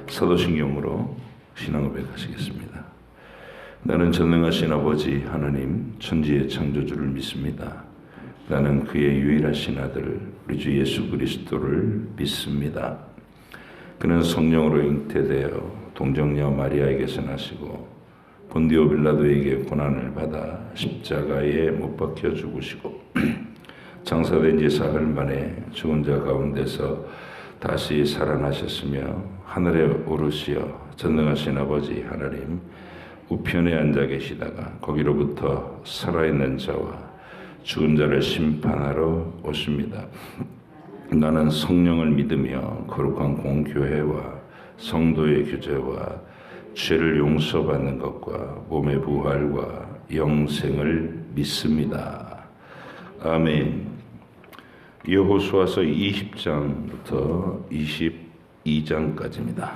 사도신경으로 신앙을 고백하시겠습니다. 나는 전능하신 아버지 하나님 천지의 창조주를 믿습니다. 나는 그의 유일하신 아들 우리 주 예수 그리스도를 믿습니다. 그는 성령으로 잉태되어 동정녀 마리아에게서 나시고 본디오 빌라도에게 고난을 받아 십자가에 못 박혀 죽으시고 장사된 지 사흘 만에 죽은 자 가운데서 다시 살아나셨으며 하늘에 오르시어 전능하신 아버지 하나님 우편에 앉아 계시다가 거기로부터 살아있는 자와 죽은 자를 심판하러 오십니다. 나는 성령을 믿으며 거룩한 공교회와 성도의 교제와 죄를 용서받는 것과 몸의 부활과 영생을 믿습니다. 아멘. 여호수아서 20장부터 22장까지입니다.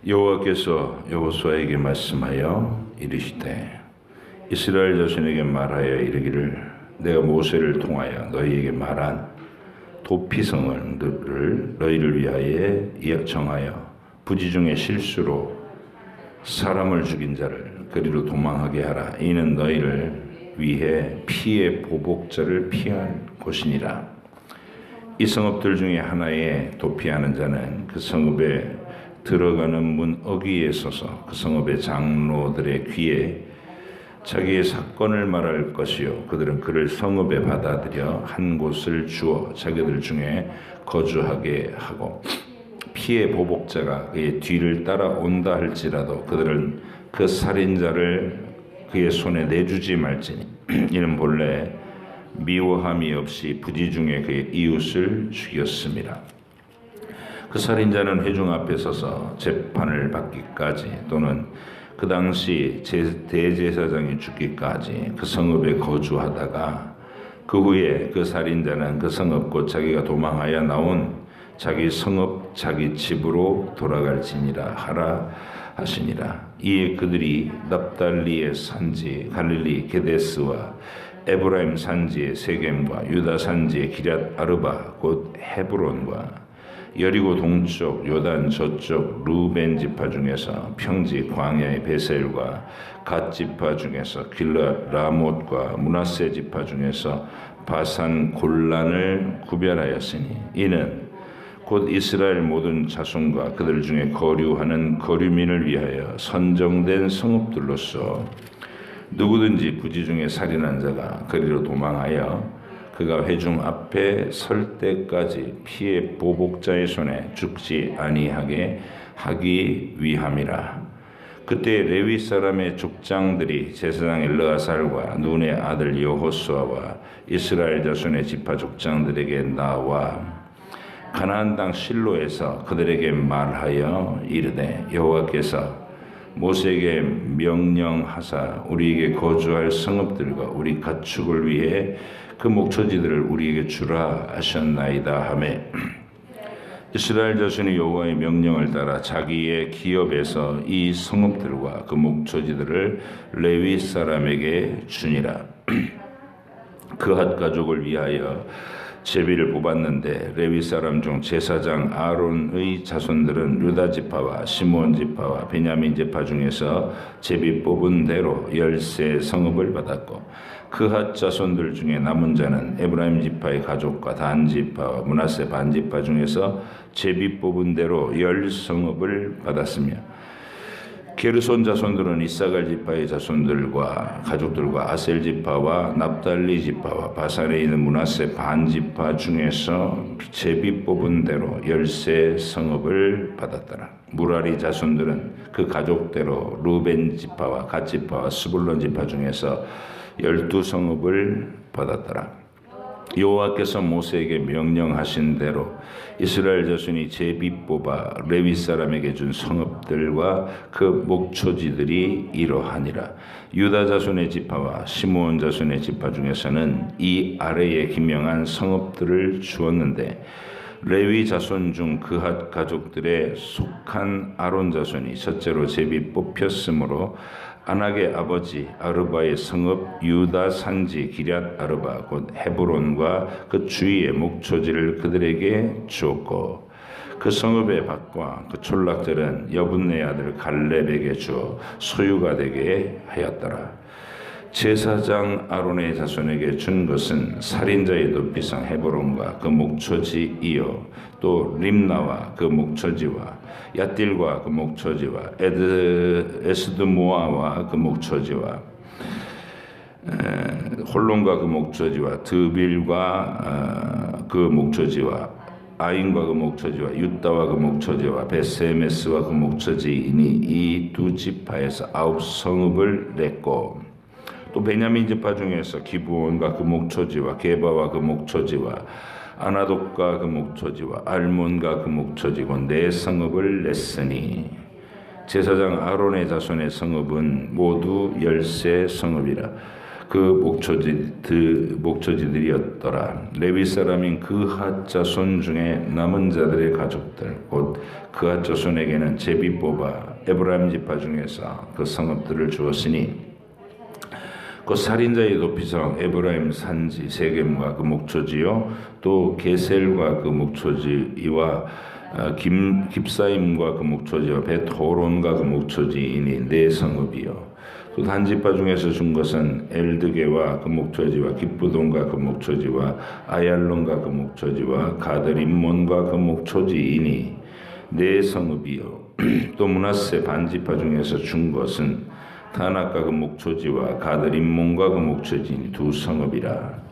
여호와께서 여호수아에게 말씀하여 이르시되 이스라엘 자손에게 말하여 이르기를 내가 모세를 통하여 너희에게 말한 도피성을 너희를 위하여 정하여 부지 중에 실수로 사람을 죽인 자를 그리로 도망하게 하라. 이는 너희를 위해 피의 보복자를 피할 곳이니라. 이 성읍들 중에 하나에 도피하는 자는 그 성읍에 들어가는 문 어귀에 서서 그 성읍의 장로들의 귀에 자기의 사건을 말할 것이요 그들은 그를 성읍에 받아들여 한 곳을 주어 자기들 중에 거주하게 하고 피의 보복자가 그의 뒤를 따라온다 할지라도 그들은 그 살인자를 그의 손에 내주지 말지니 이는 본래 미워함이 없이 부지 중에 그의 이웃을 죽였습니다. 그 살인자는 회중 앞에 서서 재판을 받기까지 또는 그 당시 대제사장이 죽기까지 그 성읍에 거주하다가 그 후에 그 살인자는 그 성읍 곧 자기가 도망하여 나온 자기 성읍 자기 집으로 돌아갈지니라 하라 하시니라. 이에 그들이 납달리의 산지 갈릴리 게데스와 에브라임 산지의 세겜과 유다 산지의 기럇 아르바 곧 헤브론과 여리고 동쪽 요단 저쪽 루벤 지파 중에서 평지 광야의 베셀과 갓 지파 중에서 길앗 라못과 므낫세 지파 중에서 바산 골란을 구별하였으니 이는 곧 이스라엘 모든 자손과 그들 중에 거류하는 거류민을 위하여 선정된 성읍들로서 누구든지 부지 중에 살인한 자가 그리로 도망하여 그가 회중 앞에 설 때까지 피의 보복자의 손에 죽지 아니하게 하기 위함이라. 그때 레위 사람의 족장들이 제사장 엘르아살과 눈의 아들 여호수아와 이스라엘 자손의 지파 족장들에게 나와 가나안 땅 실로에서 그들에게 말하여 이르되 여호와께서 모세에게 명령하사 우리에게 거주할 성읍들과 우리 가축을 위해 그 목초지들을 우리에게 주라 하셨나이다 하매 이스라엘 자손이 여호와의 명령을 따라 자기의 기업에서 이 성읍들과 그 목초지들을 레위 사람에게 주니라. 그핫 가족을 위하여 제비를 뽑았는데 레위 사람 중 제사장 아론의 자손들은 유다 지파와 시므온 지파와 베냐민 지파 중에서 제비 뽑은 대로 13 성읍을 받았고 그핫 자손들 중에 남은 자는 에브라임 지파의 가족과 단 지파와 므낫세 반 지파 중에서 제비 뽑은 대로 10 성읍을 받았으며 게르손 자손들은 이사갈 지파의 자손들과 가족들과 아셀 지파와 납달리 지파와 바산에 있는 므낫세 반 지파 중에서 제비 뽑은 대로 13 성읍을 받았더라. 무라리 자손들은 그 가족대로 루벤 지파와 갓 지파와 스불론 지파 중에서 12 성읍을 받았더라. 여호와께서 모세에게 명령하신 대로 이스라엘 자손이 제비 뽑아 레위 사람에게 준 성읍들과 그 목초지들이 이러하니라. 유다 자손의 지파와 시므온 자손의 지파 중에서는 이 아래에 기명한 성읍들을 주었는데 레위 자손 중 그핫 가족들에 속한 아론 자손이 첫째로 제비 뽑혔으므로 아낙의 아버지 아르바의 성읍 유다 산지 기럇 아르바 곧 헤브론과 그 주위의 목초지를 그들에게 주었고 그 성읍의 밭과 그 촌락들은 여분네 아들 갈렙에게 주어 소유가 되게 하였더라. 제사장 아론의 자손에게 준 것은 살인자의 높이상 헤브론과 그 목초지이요 또 림나와 그 목초지와 얏딜과 그 목초지와 에스드모아와 그 목초지와 홀론과 그 목초지와 드빌과 그 목초지와 아인과 그 목초지와 유다와 그 목초지와 베세메스와 그 목초지이니 이 두 지파에서 9성읍을 냈고 또 베냐민 지파 중에서 기브온과 그 목초지와 게바와 그 목초지와 아나돗과 그 목초지와 알몬과 그 목초지고 4성읍을 냈으니 제사장 아론의 자손의 성읍은 모두 13성읍이라 그 목초지들이었더라. 레위 사람인 그핫 자손 중에 남은 자들의 가족들 곧 그핫 자손에게는 제비 뽑아 에브라임 지파 중에서 그 성읍들을 주었으니 그 살인자의 높이성 에브라임 산지 세겜과 그 목초지요 또 게셀과 그 목초지와 깁사임과 그 목초지와 벳호론과 그 목초지이니 4성읍이요 또 단지파 중에서 준 것은 엘드게와 그 목초지와 기쁘돈과 그 목초지와 아얄론과 그 목초지와 가드림몬과 그 목초지이니 4성읍이요 또 므낫세 반지파 중에서 준 것은 다낙과 그 목초지와 가드림몬과 그 목초지니 2성읍이라.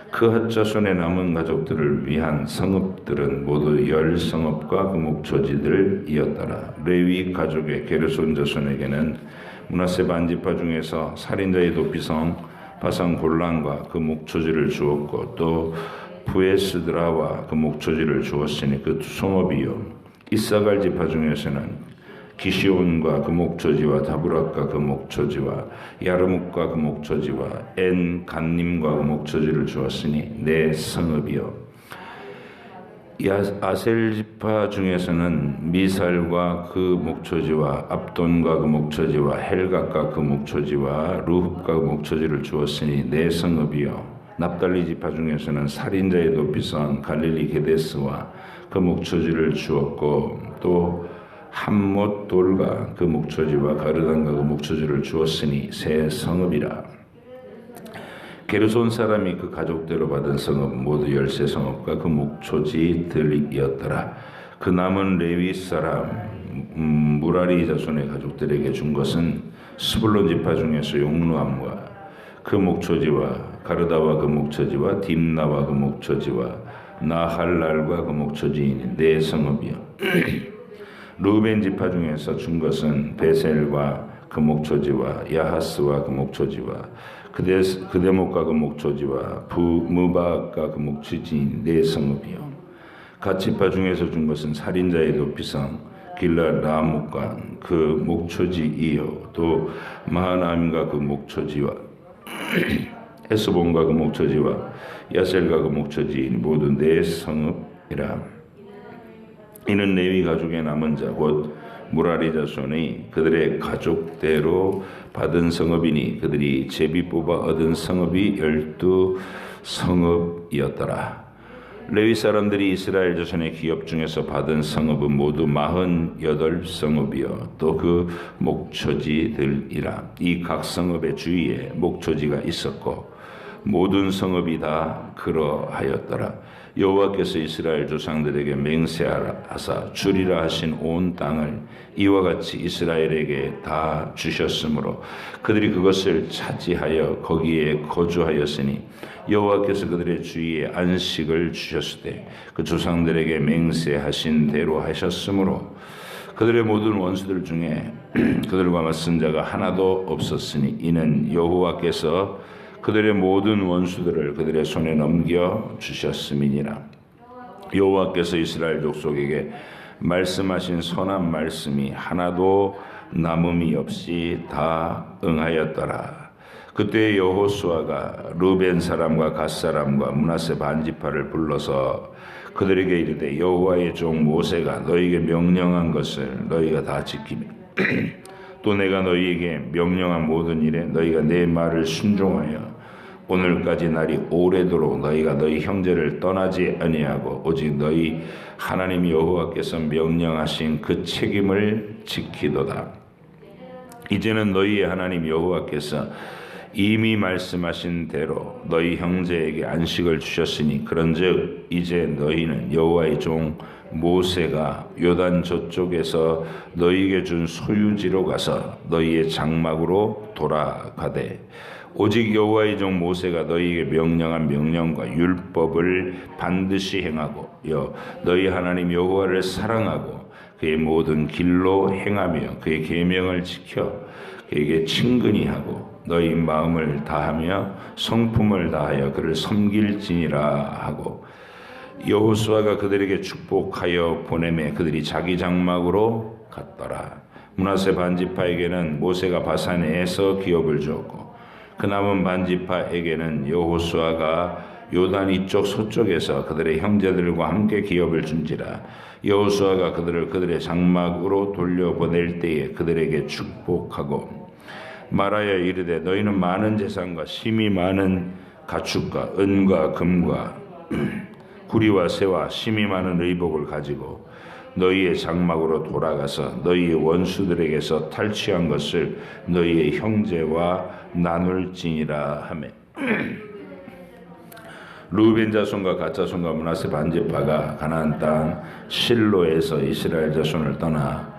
그핫 자손의 남은 가족들을 위한 성읍들은 모두 10성읍과 그 목초지들이었더라. 레위 가족의 게르손 자손에게는 므낫세 반지파 중에서 살인자의 높이성 바산 골란과 그 목초지를 주었고 또 부에스드라와 그 목초지를 주었으니 그 2성읍이요 이사갈 지파 중에서는 기시온과 그 목초지와 다브락과 그 목초지와 야르묵과 그 목초지와 엔 간님과 그 목초지를 주었으니 4성읍이요 아셀 지파 중에서는 미살과 그 목초지와 압돈과 그 목초지와 헬각과 그 목초지와 루흡과 그 목초지를 주었으니 4성읍이요 납달리 지파 중에서는 살인자의 높이성 갈릴리 게데스와 그 목초지를 주었고 또 함못 돌과 그 목초지와 가르단과 그 목초지를 주었으니 3성읍이라. 게르손 사람이 그 가족대로 받은 성읍 모두 13성읍과 그 목초지들이었더라. 그 남은 레위 사람 무라리 자손의 가족들에게 준 것은 스불론 지파 중에서 용루암과 그 목초지와 가르다와 그 목초지와 딥나와 그 목초지와 나할랄과 그 목초지인 4성읍이요 루벤 지파 중에서 준 것은 베셀과 그 목초지와 야하스와 그 목초지와 그데목과 그 목초지와 무바과 그 목초지인 4성읍이요 갓 지파 중에서 준 것은 살인자의 높이성 길라라묵과 그 목초지이요 또 마하나임과 그 목초지와 에스본과 그 목초지와 야셀과 그 목초지인 모두 4성읍이라. 이는 레위 가족의 남은 자 곧 무라리 자손이 그들의 가족대로 받은 성읍이니 그들이 제비 뽑아 얻은 성읍이 12성읍이었더라. 레위 사람들이 이스라엘 자손의 기업 중에서 받은 성읍은 모두 48성읍이요 또 그 목초지들이라. 이 각 성읍의 주위에 목초지가 있었고 모든 성읍이 다 그러하였더라. 여호와께서 이스라엘 조상들에게 맹세하사 주리라 하신 온 땅을 이와 같이 이스라엘에게 다 주셨으므로 그들이 그것을 차지하여 거기에 거주하였으니 여호와께서 그들의 주위에 안식을 주셨으되 그 조상들에게 맹세하신 대로 하셨으므로 그들의 모든 원수들 중에 그들과 맞선 자가 하나도 없었으니 이는 여호와께서 그들의 모든 원수들을 그들의 손에 넘겨 주셨음이니라. 여호와께서 이스라엘 족속에게 말씀하신 선한 말씀이 하나도 남음이 없이 다 응하였더라. 그때 여호수아가 루벤 사람과 갓 사람과 므낫세 반지파를 불러서 그들에게 이르되 여호와의 종 모세가 너희에게 명령한 것을 너희가 다 지키며 또 내가 너희에게 명령한 모든 일에 너희가 내 말을 순종하여 오늘까지 날이 오래도록 너희가 너희 형제를 떠나지 아니하고 오직 너희 하나님 여호와께서 명령하신 그 책임을 지키도다. 이제는 너희의 하나님 여호와께서 이미 말씀하신 대로 너희 형제에게 안식을 주셨으니 그런즉 이제 너희는 여호와의 종 모세가 요단 저쪽에서 너희에게 준 소유지로 가서 너희의 장막으로 돌아가되 오직 여호와의 종 모세가 너희에게 명령한 명령과 율법을 반드시 행하고 너희 하나님 여호와를 사랑하고 그의 모든 길로 행하며 그의 계명을 지켜 그에게 친근히 하고 너희 마음을 다하며 성품을 다하여 그를 섬길지니라 하고 여호수아가 그들에게 축복하여 보내매 그들이 자기 장막으로 갔더라. 므낫세 반지파에게는 모세가 바산에서 기업을 주었고 그 남은 반지파에게는 여호수아가 요단 이쪽 서쪽에서 그들의 형제들과 함께 기업을 준지라. 여호수아가 그들을 그들의 장막으로 돌려보낼 때에 그들에게 축복하고 말하여 이르되 너희는 많은 재산과 심이 많은 가축과 은과 금과 구리와 새와 심이 많은 의복을 가지고 너희의 장막으로 돌아가서 너희의 원수들에게서 탈취한 것을 너희의 형제와 나눌지니라 하매 루벤 자손과 갓 자손과 므낫세 반지파가 가나안 땅 실로에서 이스라엘 자손을 떠나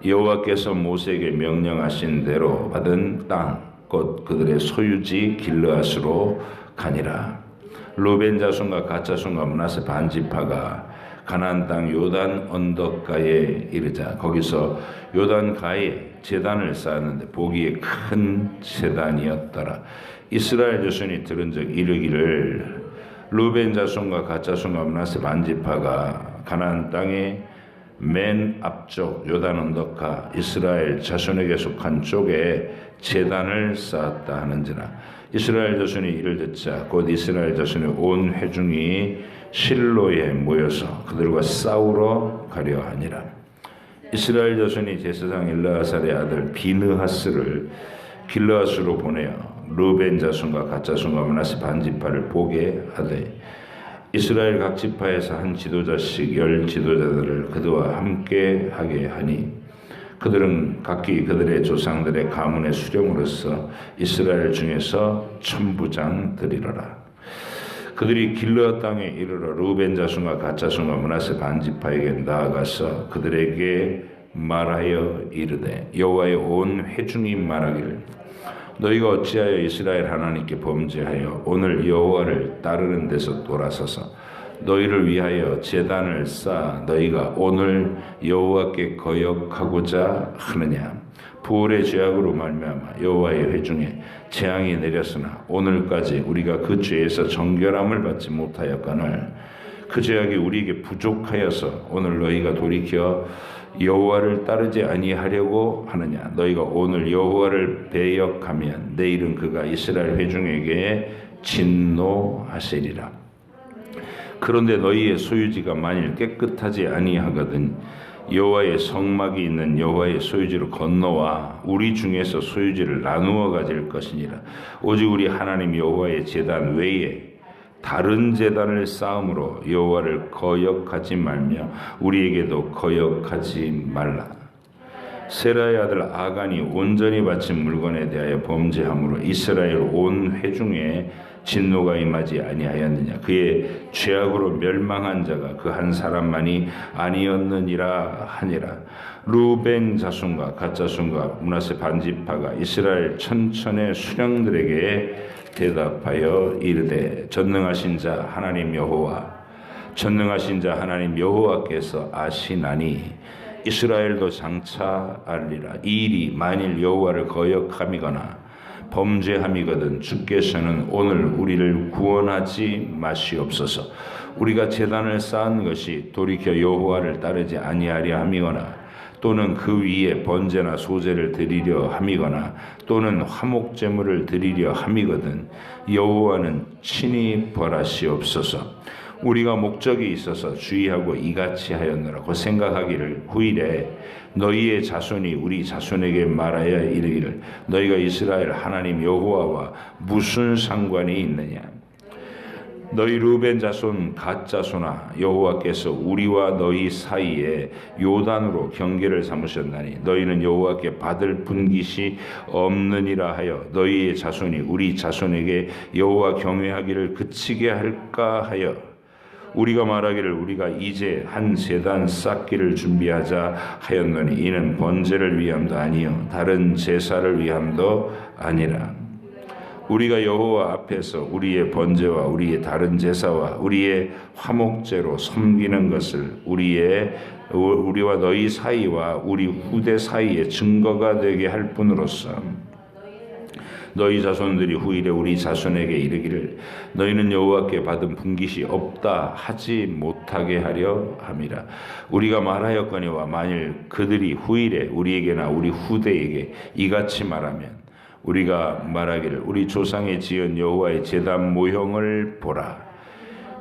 여호와께서 모세에게 명령하신 대로 받은 땅 곧 그들의 소유지 길르앗으로 가니라. 루벤 자손과 갓 자손과 므낫세 반지파가 가나안 땅 요단 언덕가에 이르자 거기서 요단 가에 제단을 쌓았는데 보기에 큰 제단이었더라. 이스라엘 자손이 들은즉 이르기를 루벤 자손과 갓 자손과 므낫세 반지파가 가나안 땅에 맨 앞쪽 요단 언덕가 이스라엘 자손에게 속한 쪽에 제단을 쌓았다 하는지라. 이스라엘 자손이 이를 듣자 곧 이스라엘 자손의 온 회중이 실로에 모여서 그들과 싸우러 가려 하니라. 이스라엘 자손이 제사장 엘르아살의 아들 비느하스를 길르앗으로 보내어 루벤 자손과 갓 자손과 므낫세 반지파를 보게 하되 이스라엘 각 지파에서 한 지도자씩 10 지도자들을 그들과 함께 하게 하니 그들은 각기 그들의 조상들의 가문의 수령으로서 이스라엘 중에서 천부장 들이러라. 그들이 길르앗 땅에 이르러 루벤 자손과 갓 자손과 므낫세 반지파에게 나아가서 그들에게 말하여 이르되 여호와의 온 회중이 말하기를 너희가 어찌하여 이스라엘 하나님께 범죄하여 오늘 여호와를 따르는 데서 돌아서서 너희를 위하여 제단을 쌓아 너희가 오늘 여호와께 거역하고자 하느냐. 부올의 죄악으로 말미암아 여호와의 회중에 재앙이 내렸으나 오늘까지 우리가 그 죄에서 정결함을 받지 못하였거늘 그 죄악이 우리에게 부족하여서 오늘 너희가 돌이켜 여호와를 따르지 아니하려고 하느냐. 너희가 오늘 여호와를 배역하면 내일은 그가 이스라엘 회중에게 진노하시리라. 그런데 너희의 소유지가 만일 깨끗하지 아니하거든 여호와의 성막이 있는 여호와의 소유지로 건너와 우리 중에서 소유지를 나누어 가질 것이니라. 오직 우리 하나님 여호와의 제단 외에 다른 제단을 쌓음으로 여호와를 거역하지 말며 우리에게도 거역하지 말라. 세라의 아들 아간이 온전히 바친 물건에 대하여 범죄함으로 이스라엘 온 회중에 진노가 임하지 아니하였느냐. 그의 죄악으로 멸망한 자가 그 한 사람만이 아니었느니라 하니라. 루벤 자손과 갓 자손과 므낫세 반지파가 이스라엘 천천의 수령들에게 대답하여 이르되 전능하신 자 하나님 여호와 전능하신 자 하나님 여호와께서 아시나니 이스라엘도 장차 알리라. 이 일이 만일 여호와를 거역함이거나 범죄함이거든 주께서는 오늘 우리를 구원하지 마시옵소서. 우리가 제단을 쌓은 것이 돌이켜 여호와를 따르지 아니하려 함이거나 또는 그 위에 번제나 소제를 드리려 함이거나 또는 화목제물을 드리려 함이거든 여호와는 친히 벌하시옵소서. 우리가 목적이 있어서 주의하고 이같이 하였노라. 그 생각하기를 후일에 너희의 자손이 우리 자손에게 말하여 이르기를 너희가 이스라엘 하나님 여호와와 무슨 상관이 있느냐. 너희 루벤 자손 갓 자손아, 여호와께서 우리와 너희 사이에 요단으로 경계를 삼으셨나니 너희는 여호와께 받을 분깃이 없느니라 하여 너희의 자손이 우리 자손에게 여호와 경외하기를 그치게 할까 하여 우리가 말하기를 우리가 이제 한 제단 쌓기를 준비하자 하였노니 이는 번제를 위함도 아니요 다른 제사를 위함도 아니라. 우리가 여호와 앞에서 우리의 번제와 우리의 다른 제사와 우리의 화목제로 섬기는 것을 우리와 너희 사이와 우리 후대 사이에 증거가 되게 할 뿐으로서 너희 자손들이 후일에 우리 자손에게 이르기를 너희는 여호와께 받은 분깃이 없다 하지 못하게 하려 함이라. 우리가 말하였거니와 만일 그들이 후일에 우리에게나 우리 후대에게 이같이 말하면 우리가 말하기를 우리 조상의 지은 여호와의 제단 모형을 보라.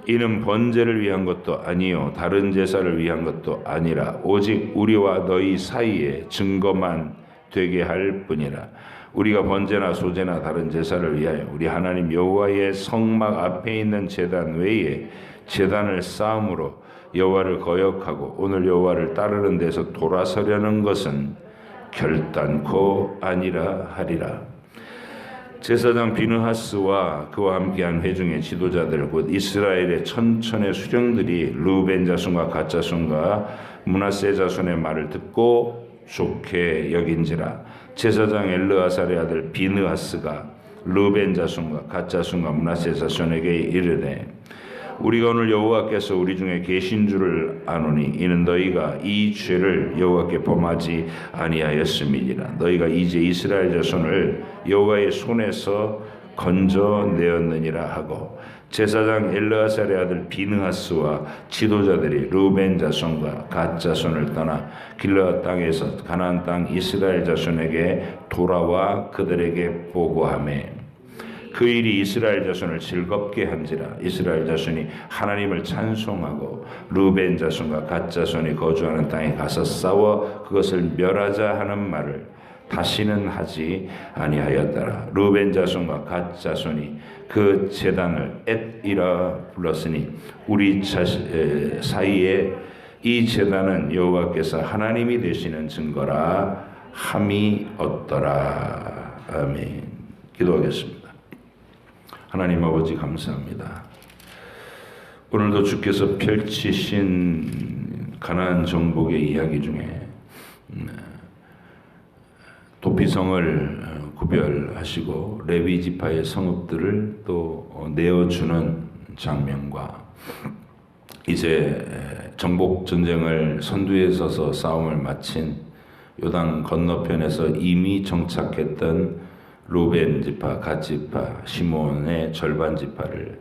이는 번제를 위한 것도 아니요 다른 제사를 위한 것도 아니라 오직 우리와 너희 사이에 증거만 되게 할 뿐이라. 우리가 번제나 소제나 다른 제사를 위하여 우리 하나님 여호와의 성막 앞에 있는 제단 외에 제단을 쌓음으로 여호와를 거역하고 오늘 여호와를 따르는 데서 돌아서려는 것은 결단코 아니라 하리라. 제사장 비느하스와 그와 함께한 회중의 지도자들 곧 이스라엘의 천천의 수령들이 루벤 자손과 갓 자손과 므낫세 자손의 말을 듣고 좋게 여긴지라. 제사장 엘르아살의 아들 비느하스가 루벤 자손과 갓 자손과 므낫세 자손에게 이르되 우리가 오늘 여호와께서 우리 중에 계신 줄을 아노니 이는 너희가 이 죄를 여호와께 범하지 아니하였음이니라. 너희가 이제 이스라엘 자손을 여호와의 손에서 건져내었느니라 하고 제사장 엘르아살의 아들 비느하스와 지도자들이 루벤 자손과 갓 자손을 떠나 길르앗 땅에서 가나안 땅 이스라엘 자손에게 돌아와 그들에게 보고하매 그 일이 이스라엘 자손을 즐겁게 한지라. 이스라엘 자손이 하나님을 찬송하고 루벤 자손과 갓 자손이 거주하는 땅에 가서 싸워 그것을 멸하자 하는 말을 다시는 하지 아니하였더라. 루벤 자손과 갓 자손이 그 제단을 엣이라 불렀으니 우리 사이에 이 제단은 여호와께서 하나님이 되시는 증거라 함이 없더라. 아멘. 기도하겠습니다. 하나님 아버지 감사합니다. 오늘도 주께서 펼치신 가나안 정복의 이야기 중에 도피성을 구별하시고 레위 지파의 성읍들을 또 내어주는 장면과 이제 정복 전쟁을 선두에 서서 싸움을 마친 요단 건너편에서 이미 정착했던 루벤 지파, 갓 지파, 시몬의 절반 지파를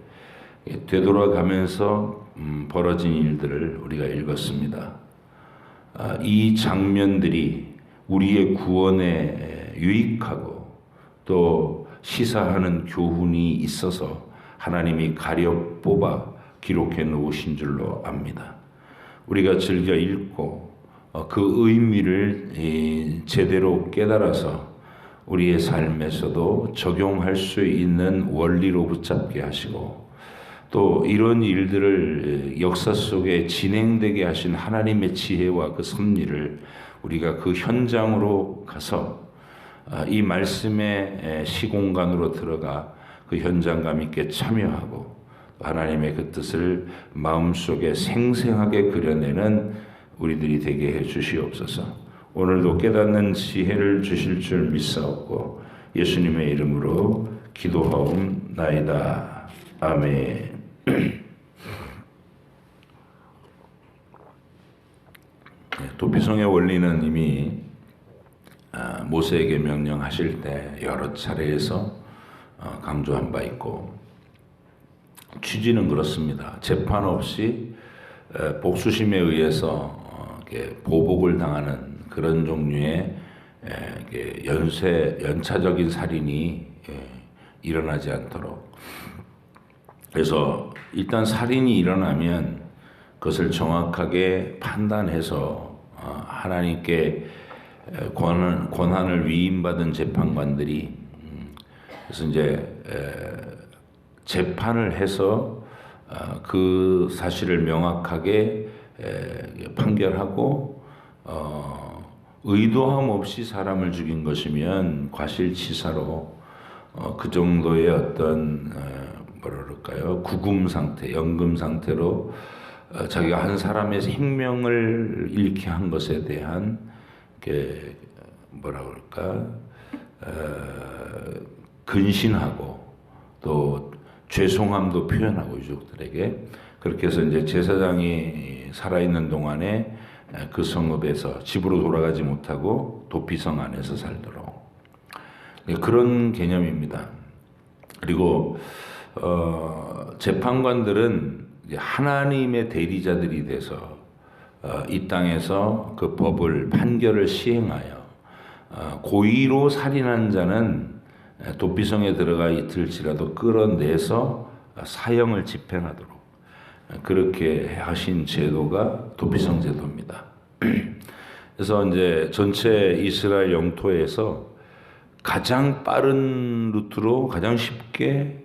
되돌아가면서 벌어진 일들을 우리가 읽었습니다. 이 장면들이 우리의 구원에 유익하고 또 시사하는 교훈이 있어서 하나님이 가려 뽑아 기록해 놓으신 줄로 압니다. 우리가 즐겨 읽고 그 의미를 제대로 깨달아서 우리의 삶에서도 적용할 수 있는 원리로 붙잡게 하시고 또 이런 일들을 역사 속에 진행되게 하신 하나님의 지혜와 그 섭리를 우리가 그 현장으로 가서 이 말씀의 시공간으로 들어가 그 현장감 있게 참여하고 하나님의 그 뜻을 마음속에 생생하게 그려내는 우리들이 되게 해 주시옵소서. 오늘도 깨닫는 지혜를 주실 줄 믿사옵고 예수님의 이름으로 기도하옵나이다. 아멘. 도피성의 원리는 이미 모세에게 명령하실 때 여러 차례에서 강조한 바 있고 취지는 그렇습니다. 재판 없이 복수심에 의해서 보복을 당하는 그런 종류의 연차적인 살인이 일어나지 않도록. 그래서 일단 살인이 일어나면 그것을 정확하게 판단해서 하나님께 권한을 위임받은 재판관들이 그래서 이제 재판을 해서 그 사실을 명확하게 판결하고 의도함 없이 사람을 죽인 것이면 과실치사로 그 정도의 어떤 뭐라 그럴까요? 구금 상태, 연금 상태로 자기가 한 사람의 생명을 잃게 한 것에 대한 뭐라 그럴까? 근신하고 또 죄송함도 표현하고 유족들에게 그렇게 해서 이제 제사장이 살아있는 동안에 그 성읍에서 집으로 돌아가지 못하고 도피성 안에서 살도록 그런 개념입니다. 그리고 재판관들은 하나님의 대리자들이 돼서 이 땅에서 그 법을 판결을 시행하여 고의로 살인한 자는 도피성에 들어가 있을지라도 끌어내서 사형을 집행하도록 그렇게 하신 제도가 도피성 제도입니다. 그래서 이제 전체 이스라엘 영토에서 가장 빠른 루트로 가장 쉽게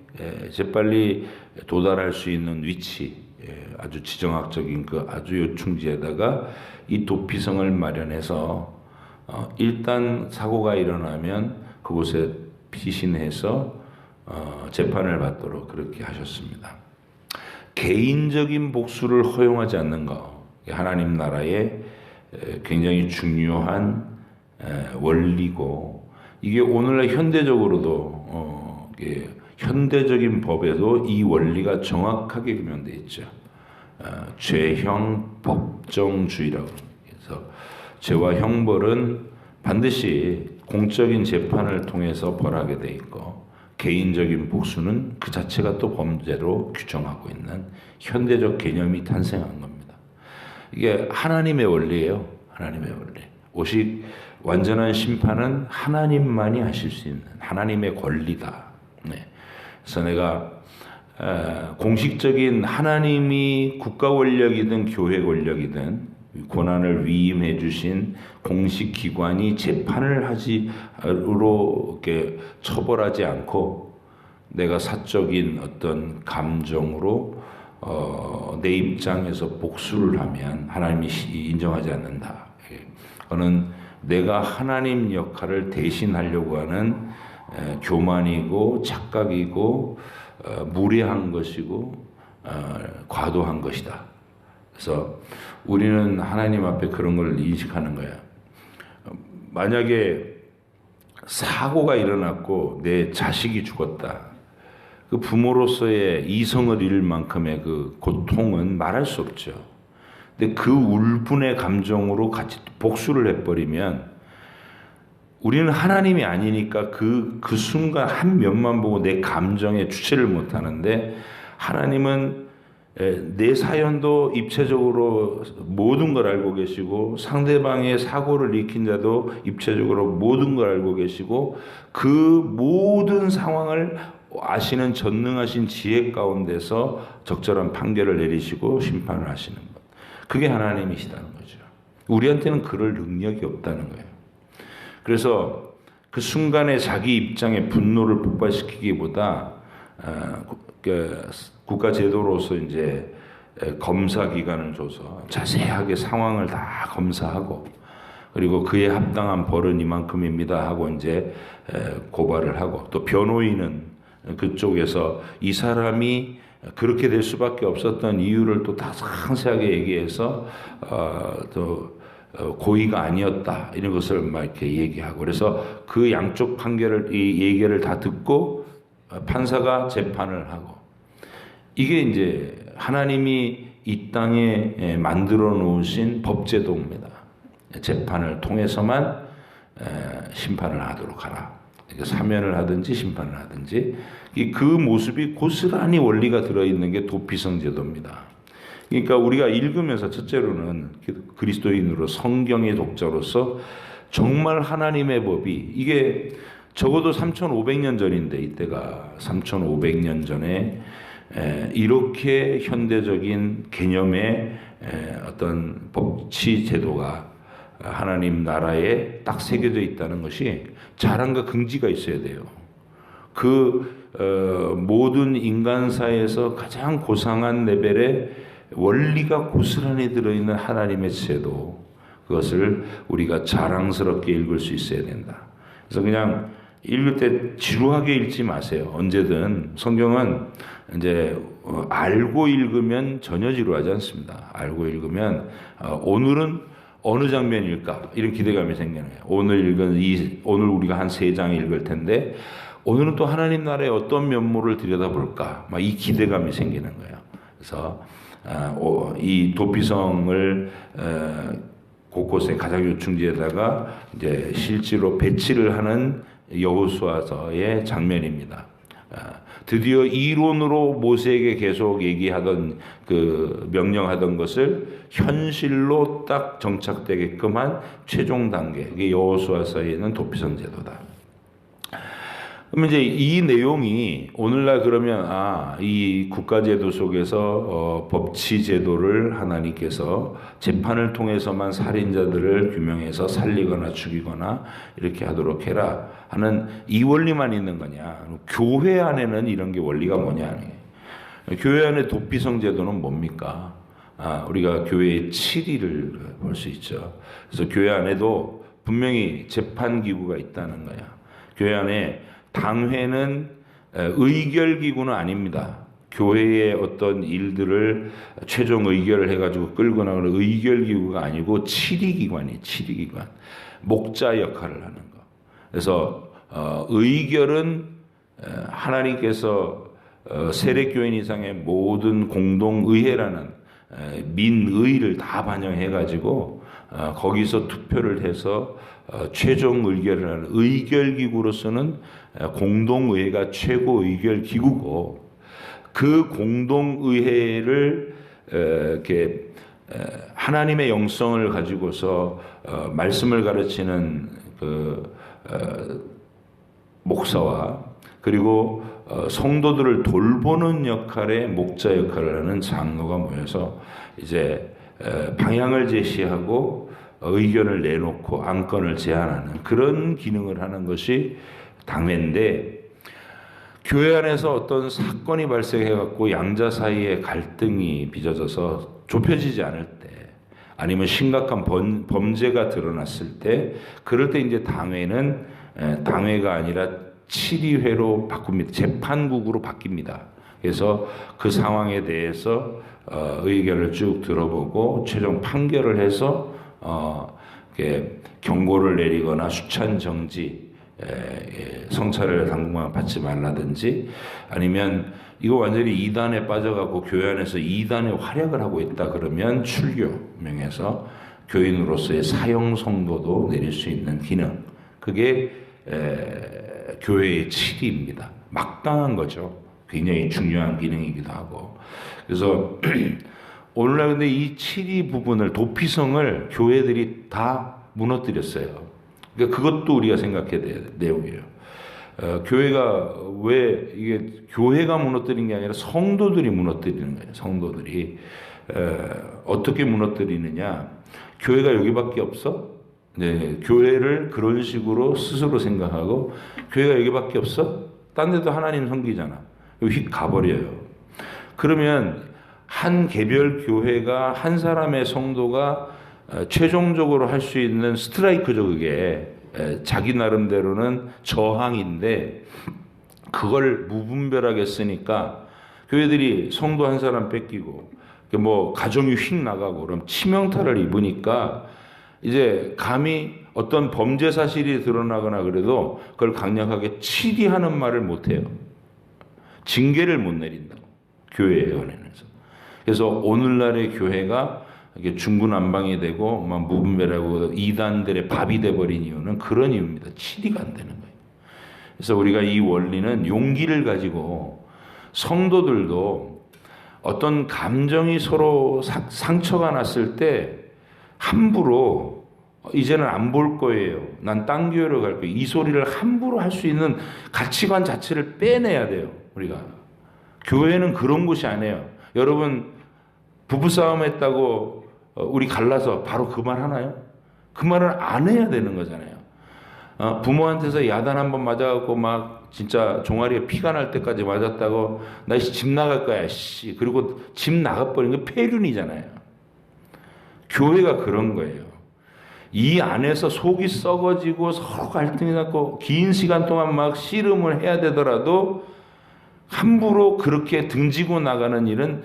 재빨리 도달할 수 있는 위치, 아주 지정학적인 그 아주 요충지에다가 이 도피성을 마련해서 일단 사고가 일어나면 그곳에 피신해서 재판을 받도록 그렇게 하셨습니다. 개인적인 복수를 허용하지 않는 것, 하나님 나라의 굉장히 중요한 원리고 이게 오늘날 현대적으로도 현대적인 법에도 이 원리가 정확하게 규명되어 있죠. 죄형 법정주의라고 해서 죄와 형벌은 반드시 공적인 재판을 통해서 벌하게 돼 있고 개인적인 복수는 그 자체가 또 범죄로 규정하고 있는 현대적 개념이 탄생한 겁니다. 이게 하나님의 원리예요. 하나님의 원리. 오직 완전한 심판은 하나님만이 하실 수 있는 하나님의 권리다. 네. 그래서 내가 공식적인 하나님이 국가 권력이든 교회 권력이든 권한을 위임해 주신 공식 기관이 재판을 하지로 이렇게 처벌하지 않고 내가 사적인 어떤 감정으로 내 입장에서 복수를 하면 하나님이 인정하지 않는다. 그거는 내가 하나님 역할을 대신하려고 하는 교만이고 착각이고 무례한 것이고 과도한 것이다. 그래서 우리는 하나님 앞에 그런 걸 인식하는 거야. 만약에 사고가 일어났고 내 자식이 죽었다. 그 부모로서의 이성을 잃을 만큼의 그 고통은 말할 수 없죠. 근데 그 울분의 감정으로 같이 복수를 해버리면 우리는 하나님이 아니니까 그 순간 한 면만 보고 내 감정에 주체를 못하는데 하나님은 내 사연도 입체적으로 모든 걸 알고 계시고 상대방의 사고를 일으킨 자도 입체적으로 모든 걸 알고 계시고 그 모든 상황을 아시는 전능하신 지혜 가운데서 적절한 판결을 내리시고 심판을 하시는 것. 그게 하나님이시다는 거죠. 우리한테는 그럴 능력이 없다는 거예요. 그래서 그 순간에 자기 입장에 분노를 폭발시키기보다 국가 제도로서 이제 검사 기관을 줘서 자세하게 상황을 다 검사하고 그리고 그에 합당한 벌은 이만큼입니다 하고 이제 고발을 하고 또 변호인은 그쪽에서 이 사람이 그렇게 될 수밖에 없었던 이유를 또 다 상세하게 얘기해서 또 고의가 아니었다 이런 것을 막 이렇게 얘기하고 그래서 그 양쪽 판결을 이 얘기를 다 듣고 판사가 재판을 하고 이게 이제 하나님이 이 땅에 만들어 놓으신 법제도입니다. 재판을 통해서만 심판을 하도록 하라. 사면을 하든지 심판을 하든지 그 모습이 고스란히 원리가 들어있는 게 도피성 제도입니다. 그러니까 우리가 읽으면서 첫째로는 그리스도인으로 성경의 독자로서 정말 하나님의 법이 이게 적어도 3,500년 전인데 이때가 3,500년 전에 이렇게 현대적인 개념의 어떤 법치 제도가 하나님 나라에 딱 새겨져 있다는 것이 자랑과 긍지가 있어야 돼요. 모든 인간사에서 가장 고상한 레벨의 원리가 고스란히 들어있는 하나님의 제도, 그것을 우리가 자랑스럽게 읽을 수 있어야 된다. 그래서 그냥 읽을 때 지루하게 읽지 마세요. 언제든 성경은 이제 알고 읽으면 전혀 지루하지 않습니다. 알고 읽으면 오늘은 어느 장면일까 이런 기대감이 생겨나요. 오늘 우리가 한 3장 읽을 텐데 오늘은 또 하나님 나라의 어떤 면모를 들여다볼까 막 이 기대감이 생기는 거예요. 그래서 이 도피성을 곳곳에 가장 요충지에다가 이제 실제로 배치를 하는 여호수아서의 장면입니다. 드디어 이론으로 모세에게 계속 얘기하던 명령하던 것을 현실로 딱 정착되게끔 한 최종 단계, 이게 여호수아서에 있는 도피성 제도다. 그러면 이제 이 내용이 오늘날 그러면 이 국가제도 속에서 법치제도를 하나님께서 재판을 통해서만 살인자들을 규명해서 살리거나 죽이거나 이렇게 하도록 해라 하는 이 원리만 있는 거냐? 교회 안에는 이런 게 원리가 뭐냐? 교회 안에 도피성 제도는 뭡니까? 우리가 교회의 7위를 볼 수 있죠. 그래서 교회 안에도 분명히 재판기구가 있다는 거야. 교회 안에 당회는 의결기구는 아닙니다. 교회의 어떤 일들을 최종 의결을 해가지고 끌고 나가는 의결기구가 아니고 치리기관이에요. 치리기관. 목자 역할을 하는 거. 그래서 의결은 하나님께서 세례교인 이상의 모든 공동의회라는 민의를 다 반영해가지고 거기서 투표를 해서 최종 의결을 하는 의결기구로서는 공동의회가 최고 의결기구고, 그 공동의회를 이렇게 하나님의 영성을 가지고서 말씀을 가르치는 목사와 그리고 성도들을 돌보는 역할의 목자 역할을 하는 장로가 모여서 이제 방향을 제시하고 의견을 내놓고 안건을 제안하는 그런 기능을 하는 것이 당회인데, 교회 안에서 어떤 사건이 발생해갖고 양자 사이에 갈등이 빚어져서 좁혀지지 않을 때, 아니면 심각한 범죄가 드러났을 때, 그럴 때 이제 당회는 당회가 아니라 치리회로 바꿉니다. 재판국으로 바뀝니다. 그래서 그 상황에 대해서 의견을 쭉 들어보고 최종 판결을 해서 경고를 내리거나 수찬 정지, 성찰을 당분간 받지 말라든지, 아니면 이거 완전히 이단에 빠져가고 교회 안에서 이단의 활약을 하고 있다 그러면 출교명에서 교인으로서의 사형 선고도 내릴 수 있는 기능, 그게 교회의 치리입니다. 막강한 거죠. 굉장히 중요한 기능이기도 하고. 그래서 오늘날 근데 이 치리 부분을, 도피성을 교회들이 다 무너뜨렸어요. 그러니까 그것도 우리가 생각해야 될 내용이에요. 교회가 왜 이게 교회가 무너뜨린 게 아니라 성도들이 무너뜨리는 거예요. 성도들이 어떻게 무너뜨리느냐? 교회가 여기밖에 없어? 네, 교회를 그런 식으로 스스로 생각하고, 교회가 여기밖에 없어? 딴 데도 하나님 섬기잖아. 휙 가버려요. 그러면 한 개별 교회가 한 사람의 성도가 최종적으로 할 수 있는 스트라이크죠. 그게 자기 나름대로는 저항인데, 그걸 무분별하게 쓰니까 교회들이 성도 한 사람 뺏기고 뭐 가정이 휙 나가고 그럼 치명타를 입으니까 이제 감히 어떤 범죄 사실이 드러나거나 그래도 그걸 강력하게 치리하는 말을 못해요. 징계를 못 내린다고, 교회에 관해서. 그래서 오늘날의 교회가 이게 중구난방이 되고 막 무분별하고 이단들의 밥이 돼버린 이유는 그런 이유입니다. 치리가 안 되는 거예요. 그래서 우리가 이 원리는 용기를 가지고, 성도들도 어떤 감정이 서로 상처가 났을 때 함부로 이제는 안 볼 거예요, 난 딴 교회로 갈 거예요, 이 소리를 함부로 할 수 있는 가치관 자체를 빼내야 돼요. 우리가 교회는 그런 곳이 아니에요. 여러분 부부싸움 했다고 우리 갈라서 바로 그 말 하나요? 그 말을 안 해야 되는 거잖아요. 부모한테서 야단 한번 맞아갖고 막 진짜 종아리에 피가 날 때까지 맞았다고 나 집 나갈 거야 씨. 그리고 집 나가버린 게 폐륜이잖아요. 교회가 그런 거예요. 이 안에서 속이 썩어지고 서로 갈등이 났고 긴 시간 동안 막 씨름을 해야 되더라도 함부로 그렇게 등지고 나가는 일은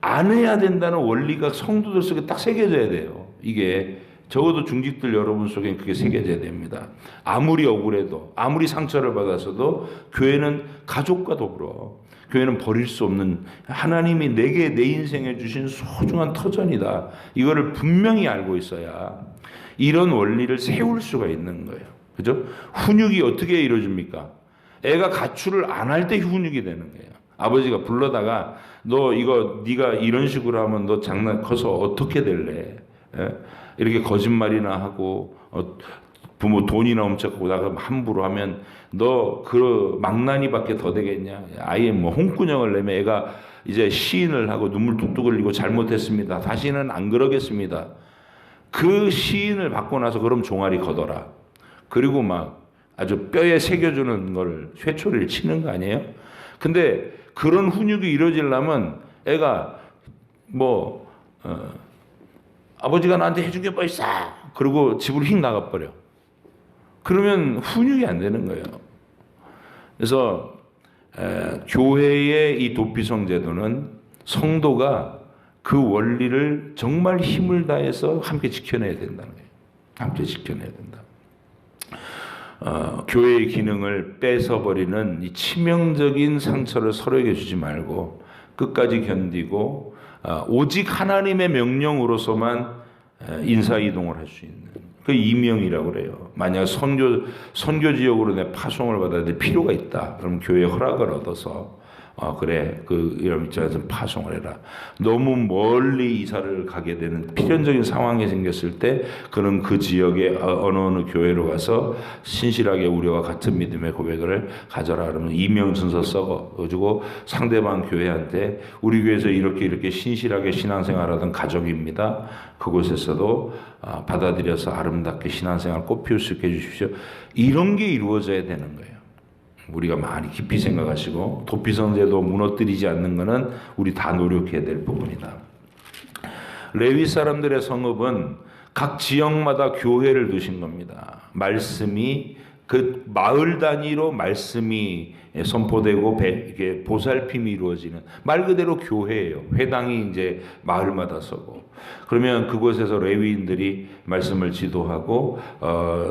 안 해야 된다는 원리가 성도들 속에 딱 새겨져야 돼요. 이게 적어도 중직들 여러분 속에 그게 새겨져야 됩니다. 아무리 억울해도 아무리 상처를 받았어도 교회는 가족과 더불어 교회는 버릴 수 없는 하나님이 내게 내 인생에 주신 소중한 터전이다. 이거를 분명히 알고 있어야 이런 원리를 세울 수가 있는 거예요. 그죠? 훈육이 어떻게 이루어집니까? 애가 가출을 안 할 때 훈육이 되는 거예요. 아버지가 불러다가 너 이거 네가 이런 식으로 하면 너 장난 커서 어떻게 될래? 예? 이렇게 거짓말이나 하고 부모 돈이나 훔쳐가고 나가 함부로 하면 너 그 망나니밖에 더 되겠냐? 아예 뭐 홍군형을 내면 애가 이제 시인을 하고 눈물 뚝뚝 흘리고 잘못했습니다. 다시는 안 그러겠습니다. 그 시인을 받고 나서 그럼 종아리 걷어라. 그리고 막 아주 뼈에 새겨주는 걸 회초리를 치는 거 아니에요? 근데 그런 훈육이 이루어지려면 애가 뭐 아버지가 나한테 해준 게 뭐 있어? 그리고 집으로 휙 나가버려. 그러면 훈육이 안 되는 거예요. 그래서 교회의 이 도피성 제도는 성도가 그 원리를 정말 힘을 다해서 함께 지켜내야 된다는 거예요. 함께 지켜내야 된다. 교회의 기능을 뺏어버리는 이 치명적인 상처를 서로에게 주지 말고 끝까지 견디고 오직 하나님의 명령으로서만 인사이동을 할 수 있는 그 이명이라고 그래요. 만약 선교 지역으로 내 파송을 받아야 될 필요가 있다. 그럼 교회 허락을 얻어서 그래 그 이런 입장에서 파송을 해라. 너무 멀리 이사를 가게 되는 필연적인 상황이 생겼을 때 그는 그 지역의 어느 교회로 가서 신실하게 우리와 같은 믿음의 고백을 가져라. 그러면 이명순서 써가지고 상대방 교회한테 우리 교회에서 이렇게 신실하게 신앙생활하던 가족입니다. 그곳에서도 받아들여서 아름답게 신앙생활 꽃피울 수 있게 해주십시오. 이런 게 이루어져야 되는 거예요. 우리가 많이 깊이 생각하시고 도피성제도 무너뜨리지 않는 것은 우리 다 노력해야 될 부분이다. 레위 사람들의 성읍은 각 지역마다 교회를 두신 겁니다. 말씀이 그 마을 단위로 말씀이 선포되고 이게 보살핌이 이루어지는 말 그대로 교회예요. 회당이 이제 마을마다 서고 그러면 그곳에서 레위인들이 말씀을 지도하고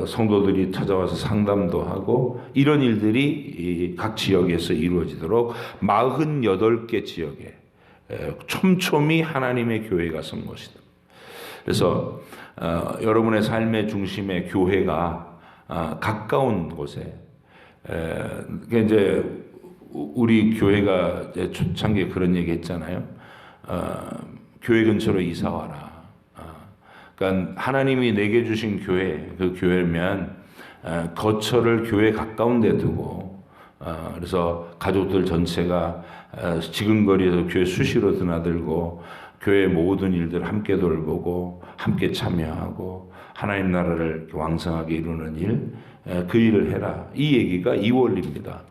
성도들이 찾아와서 상담도 하고 이런 일들이 각 지역에서 이루어지도록 48개 지역에 촘촘히 하나님의 교회가 선 것이다. 그래서 여러분의 삶의 중심에 교회가 가까운 곳에 이제 우리 교회가 초창기에 그런 얘기 했잖아요. 교회 근처로 이사 와라. 그러니까 하나님이 내게 주신 교회, 그 교회면 거처를 교회 가까운 데 두고 그래서 가족들 전체가 지근거리에서 교회 수시로 드나들고 교회 모든 일들 함께 돌보고 함께 참여하고 하나님 나라를 왕성하게 이루는 일, 그 일을 해라. 이 얘기가 이 원리입니다.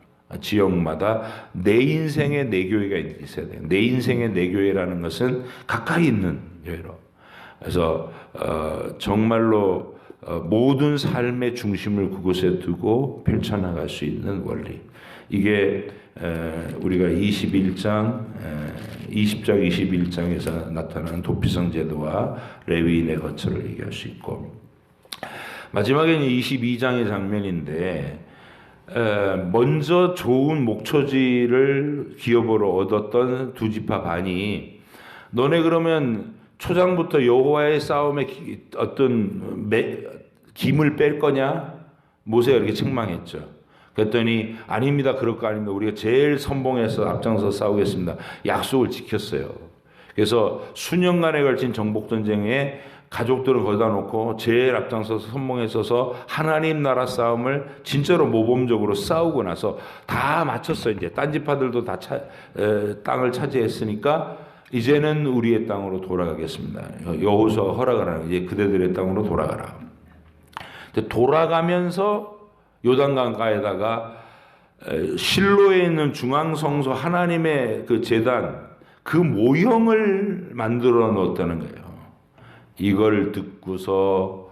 지역마다 내 인생에 내 교회가 있어야 돼요. 내 인생에 내 교회라는 것은 가까이 있는 교회로. 그래서 정말로 모든 삶의 중심을 그곳에 두고 펼쳐나갈 수 있는 원리. 이게 우리가 20장 21장에서 나타나는 도피성 제도와 레위인의 거처를 얘기할 수 있고 마지막에는 22장의 장면인데 먼저 좋은 목초지를 기업으로 얻었던 두 지파 반이 너네 그러면 초장부터 여호와의 싸움에 어떤 김을 뺄 거냐? 모세가 이렇게 책망했죠. 그랬더니 아닙니다. 그럴 거 아닙니다. 우리가 제일 선봉해서 앞장서 싸우겠습니다. 약속을 지켰어요. 그래서 수년간에 걸친 정복전쟁에 가족들을 거기다 놓고 제일 앞장서서 선봉에 서서 하나님 나라 싸움을 진짜로 모범적으로 싸우고 나서 다 마쳤어요. 이제 딴 지파들도 다 땅을 차지했으니까 이제는 우리의 땅으로 돌아가겠습니다. 여호수아가 허락을 하는 이제 그대들의 땅으로 돌아가라. 돌아가면서 요단강가에다가 실로에 있는 중앙성소 하나님의 그 제단 그 모형을 만들어 놓았다는 거예요. 이걸 듣고서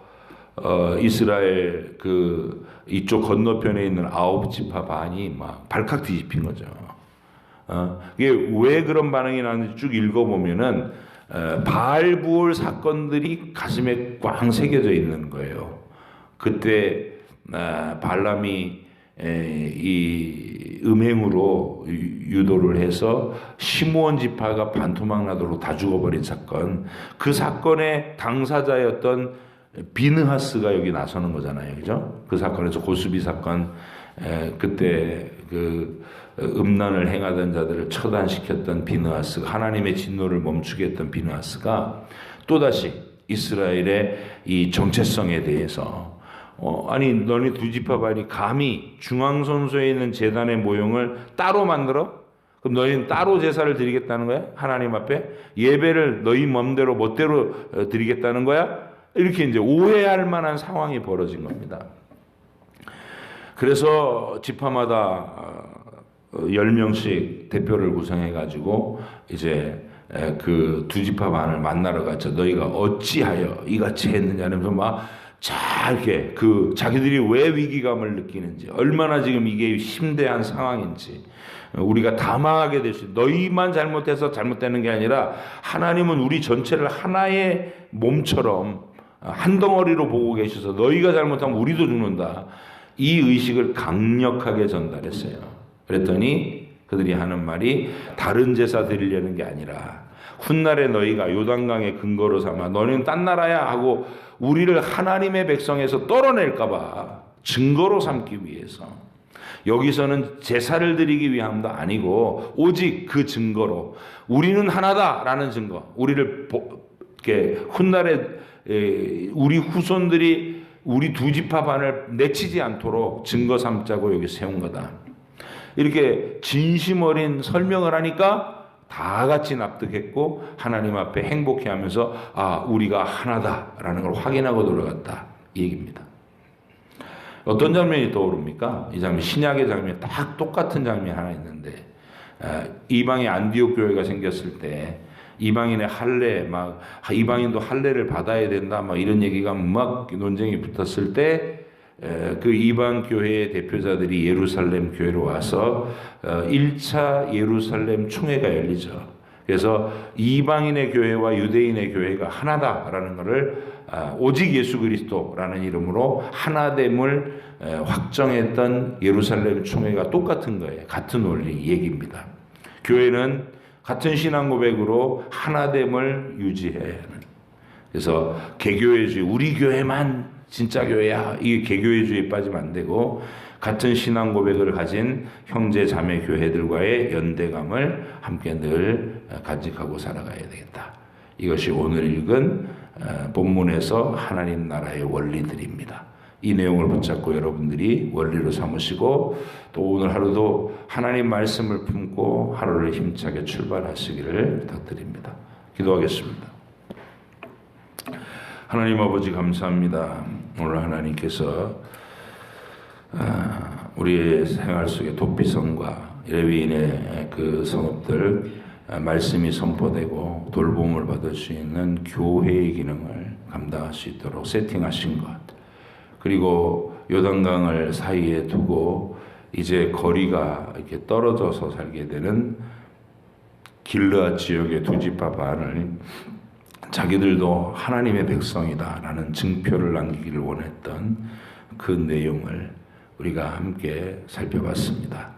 이스라엘 그 이쪽 건너편에 있는 9지파 반이 막 발칵 뒤집힌 거죠. 이게 왜 그런 반응이 나는지 쭉 읽어보면은 바알 부올 사건들이 가슴에 꽝 새겨져 있는 거예요. 그때 발람이 이 음행으로 유도를 해서 시므온 지파가 반토막 나도록 다 죽어버린 사건, 그 사건의 당사자였던 비느하스가 여기 나서는 거잖아요, 그죠? 그 사건에서 고스비 사건, 그때 그 음란을 행하던 자들을 처단시켰던 비느하스가, 하나님의 진노를 멈추게 했던 비느하스가 또다시 이스라엘의 이 정체성에 대해서 아니 너네 두 지파 반이 감히 중앙선소에 있는 제단의 모형을 따로 만들어? 그럼 너희는 따로 제사를 드리겠다는 거야? 하나님 앞에 예배를 너희 멋대로 드리겠다는 거야? 이렇게 이제 오해할 만한 상황이 벌어진 겁니다. 그래서 지파마다 10명씩 대표를 구성해 가지고 이제 그 두 지파 반을 만나러 갔죠. 너희가 어찌하여 이같이 했느냐면서 막 이렇게 그 자기들이 왜 위기감을 느끼는지, 얼마나 지금 이게 심대한 상황인지, 우리가 다 망하게 될 수, 너희만 잘못해서 잘못되는 게 아니라 하나님은 우리 전체를 하나의 몸처럼 한 덩어리로 보고 계셔서 너희가 잘못하면 우리도 죽는다. 이 의식을 강력하게 전달했어요. 그랬더니 그들이 하는 말이 다른 제사 드리려는 게 아니라 훗날에 너희가 요단강의 근거로 삼아 너희는 딴 나라야 하고 우리를 하나님의 백성에서 떨어낼까 봐 증거로 삼기 위해서, 여기서는 제사를 드리기 위함도 아니고 오직 그 증거로 우리는 하나다라는 증거, 우리를 이렇게 훗날에 우리 후손들이 우리 두 지파 반을 내치지 않도록 증거 삼자고 여기 세운 거다. 이렇게 진심 어린 설명을 하니까 다 같이 납득했고 하나님 앞에 행복해하면서 우리가 하나다라는 걸 확인하고 돌아갔다, 이 얘기입니다. 어떤 장면이 떠오릅니까? 이 장면, 신약의 장면이 딱 똑같은 장면이 하나 있는데, 이방의 안디옥 교회가 생겼을 때 이방인의 할례, 이방인도 할례를 받아야 된다, 이런 얘기가 막 논쟁이 붙었을 때 그 이방 교회의 대표자들이 예루살렘 교회로 와서 1차 예루살렘 총회가 열리죠. 그래서 이방인의 교회와 유대인의 교회가 하나다라는 것을 오직 예수 그리스도라는 이름으로 하나됨을 확정했던 예루살렘 총회가 똑같은 거예요. 같은 원리 얘기입니다. 교회는 같은 신앙 고백으로 하나됨을 유지해야 하는. 그래서 개교회주의, 우리 교회만 진짜 교회야, 이게 개교회주의에 빠지면 안 되고 같은 신앙 고백을 가진 형제 자매 교회들과의 연대감을 함께 늘 간직하고 살아가야 되겠다. 이것이 오늘 읽은 본문에서 하나님 나라의 원리들입니다. 이 내용을 붙잡고 여러분들이 원리로 삼으시고 또 오늘 하루도 하나님 말씀을 품고 하루를 힘차게 출발하시기를 부탁드립니다. 기도하겠습니다. 하나님 아버지 감사합니다. 오늘 하나님께서 우리의 생활 속에 도피성과 레위인의 그 성읍들 말씀이 선포되고 돌봄을 받을 수 있는 교회의 기능을 감당할 수 있도록 세팅하신 것, 그리고 요단강을 사이에 두고 이제 거리가 이렇게 떨어져서 살게 되는 길르앗 지역의 두 지파 반을 자기들도 하나님의 백성이다라는 증표를 남기기를 원했던 그 내용을 우리가 함께 살펴봤습니다.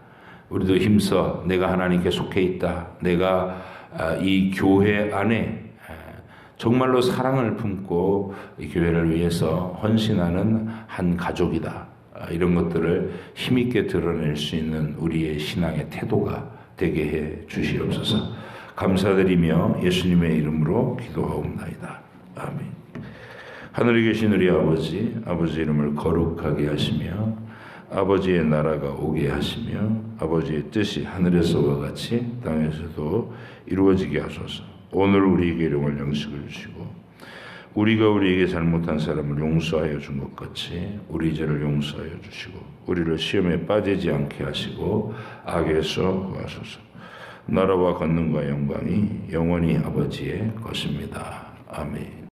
우리도 힘써 내가 하나님께 속해 있다, 내가 이 교회 안에 정말로 사랑을 품고 이 교회를 위해서 헌신하는 한 가족이다, 이런 것들을 힘있게 드러낼 수 있는 우리의 신앙의 태도가 되게 해 주시옵소서. 감사드리며 예수님의 이름으로 기도하옵나이다. 아멘. 하늘에 계신 우리 아버지 이름을 거룩하게 하시며 아버지의 나라가 오게 하시며 아버지의 뜻이 하늘에서와 같이 땅에서도 이루어지게 하소서. 오늘 우리에게 일용할 양식을 주시고 우리가 우리에게 잘못한 사람을 용서하여 준 것 같이 우리 죄를 용서하여 주시고 우리를 시험에 빠지지 않게 하시고 악에서 구하소서. 나라와 권능과 영광이 영원히 아버지의 것입니다. 아멘.